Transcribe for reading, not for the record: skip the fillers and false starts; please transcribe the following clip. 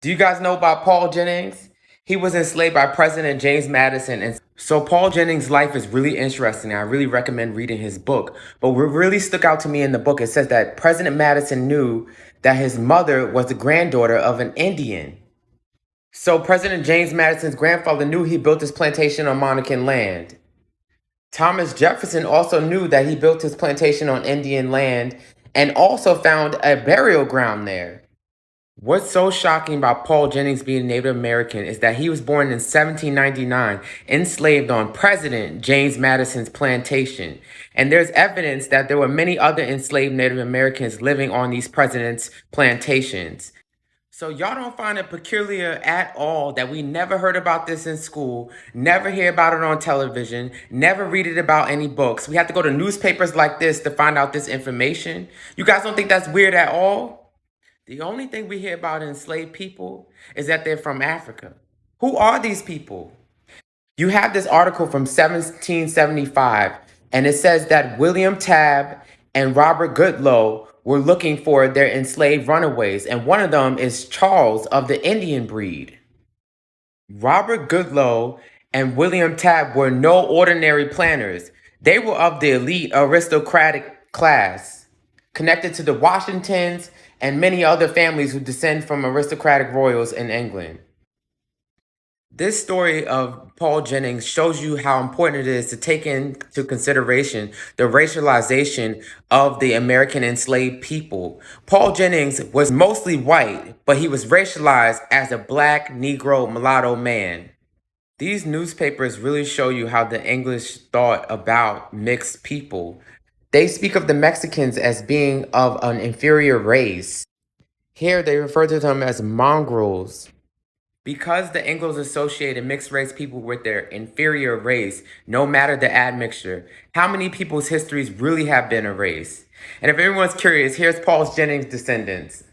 Do you guys know about Paul Jennings? He was enslaved by President James Madison. And so Paul Jennings' life is really interesting. I really recommend reading his book. But what really stuck out to me in the book, it says that President Madison knew that his mother was the granddaughter of an Indian. So President James Madison's grandfather knew he built his plantation on Monacan land. Thomas Jefferson also knew that he built his plantation on Indian land and also found a burial ground there. What's so shocking about Paul Jennings being Native American is that he was born in 1799, enslaved on President James Madison's plantation. And there's evidence that there were many other enslaved Native Americans living on these presidents' plantations. So y'all don't find it peculiar at all that we never heard about this in school, never hear about it on television, never read it about any books. We have to go to newspapers like this to find out this information. You guys don't think that's weird at all? The only thing we hear about enslaved people is that they're from Africa. Who are these people? You have this article from 1775, and it says that William Tabb and Robert Goodloe were looking for their enslaved runaways, and one of them is Charles of the Indian breed. Robert Goodloe and William Tabb were no ordinary planters. They were of the elite aristocratic class, connected to the Washingtons and many other families who descend from aristocratic royals in England. This story of Paul Jennings shows you how important it is to take into consideration the racialization of the American enslaved people. Paul Jennings was mostly white, but he was racialized as a black, Negro, mulatto man. These newspapers really show you how the English thought about mixed people. They speak of the Mexicans as being of an inferior race. Here they refer to them as mongrels. Because the Anglos associated mixed race people with their inferior race, no matter the admixture, how many people's histories really have been erased? And if everyone's curious, here's Paul Jennings' descendants.